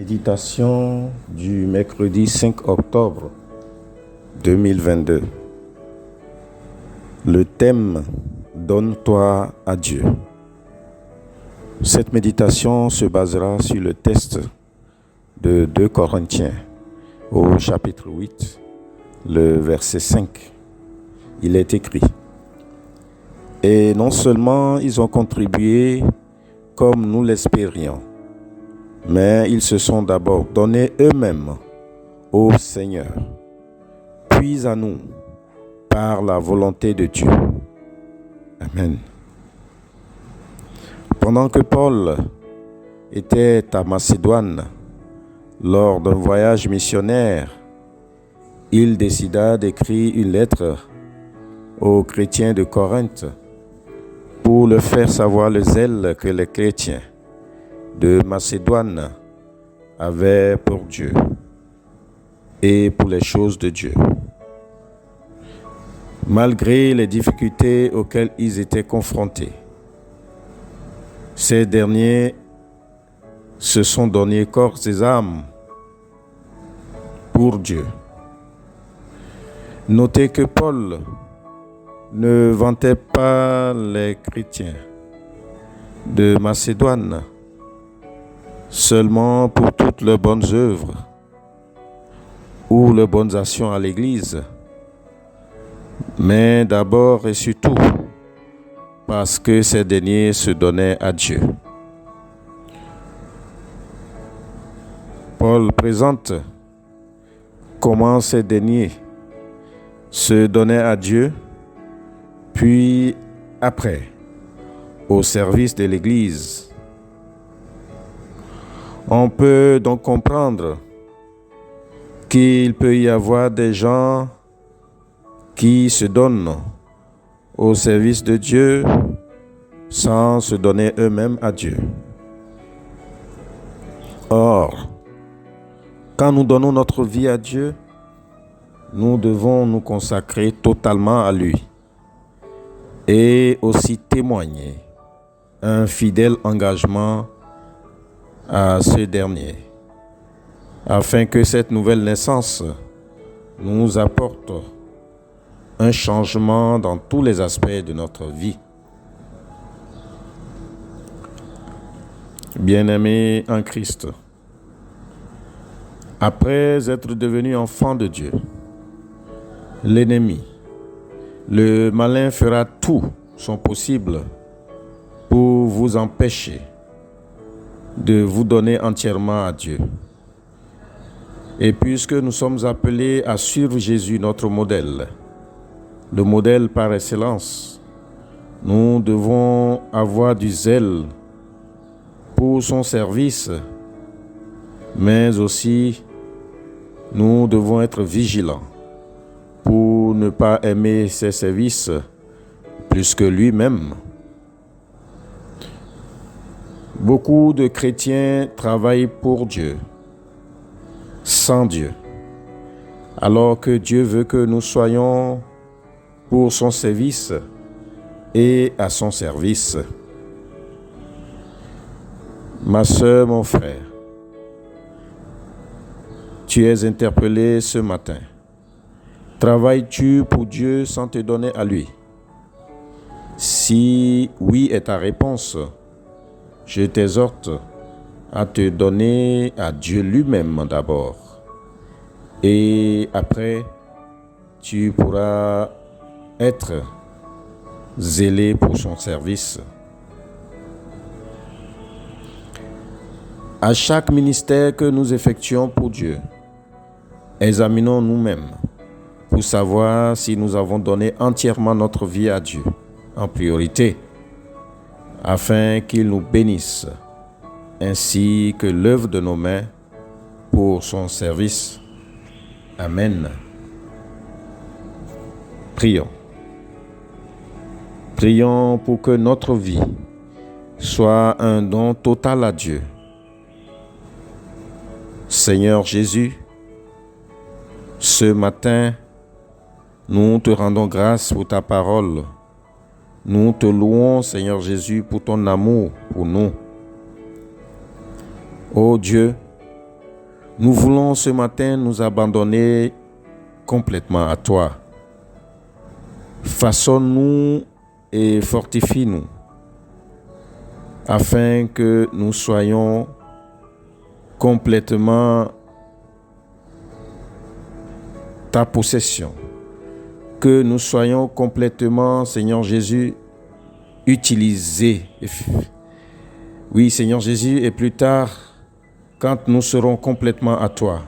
Méditation du mercredi 5 octobre 2022. Le thème « Donne-toi à Dieu ». Cette méditation se basera sur le texte de 2 Corinthiens au chapitre 8, le verset 5. Il est écrit: « Et non seulement ils ont contribué comme nous l'espérions, mais ils se sont d'abord donnés eux-mêmes au Seigneur, puis à nous, par la volonté de Dieu. » Amen. Pendant que Paul était à Macédoine, lors d'un voyage missionnaire, il décida d'écrire une lettre aux chrétiens de Corinthe pour leur faire savoir le zèle que les chrétiens de Macédoine avaient pour Dieu et pour les choses de Dieu. Malgré les difficultés auxquelles ils étaient confrontés, ces derniers se sont donnés corps et âme pour Dieu. Notez que Paul ne vantait pas les chrétiens de Macédoine seulement pour toutes leurs bonnes œuvres ou leurs bonnes actions à l'Église, mais d'abord et surtout parce que ces derniers se donnaient à Dieu. Paul présente comment ces derniers se donnaient à Dieu, puis après, au service de l'Église. On peut donc comprendre qu'il peut y avoir des gens qui se donnent au service de Dieu sans se donner eux-mêmes à Dieu. Or, quand nous donnons notre vie à Dieu, nous devons nous consacrer totalement à lui et aussi témoigner un fidèle engagement à ce dernier, afin que cette nouvelle naissance nous apporte un changement dans tous les aspects de notre vie. Bien-aimés en Christ, après être devenu enfant de Dieu, l'ennemi, le malin, fera tout son possible pour vous empêcher de vous donner entièrement à Dieu. Et puisque nous sommes appelés à suivre Jésus, notre modèle, le modèle par excellence, nous devons avoir du zèle pour son service, mais aussi nous devons être vigilants pour ne pas aimer ses services plus que lui-même. Beaucoup de chrétiens travaillent pour Dieu, sans Dieu, alors que Dieu veut que nous soyons pour son service et à son service. Ma sœur, mon frère, tu es interpellé ce matin. Travailles-tu pour Dieu sans te donner à lui? Si oui est ta réponse, je t'exhorte à te donner à Dieu lui-même d'abord. Et après, tu pourras être zélé pour son service. À chaque ministère que nous effectuons pour Dieu, examinons nous-mêmes pour savoir si nous avons donné entièrement notre vie à Dieu en priorité, afin qu'il nous bénisse, ainsi que l'œuvre de nos mains pour son service. Amen. Prions. Prions pour que notre vie soit un don total à Dieu. Seigneur Jésus, ce matin, nous te rendons grâce pour ta parole. Nous te louons, Seigneur Jésus, pour ton amour pour nous. Ô Dieu, Nous voulons ce matin nous abandonner complètement à toi. Façonne-nous et fortifie-nous afin que nous soyons complètement ta possession, que nous soyons complètement, Seigneur Jésus, utilisés. Oui, Seigneur Jésus, et plus tard, quand nous serons complètement à toi,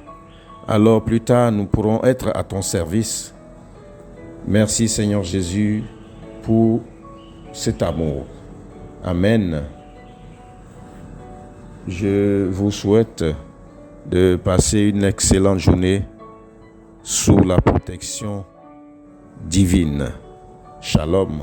alors plus tard nous pourrons être à ton service. Merci Seigneur Jésus pour cet amour. Amen. Je vous souhaite de passer une excellente journée sous la protection divine. Shalom.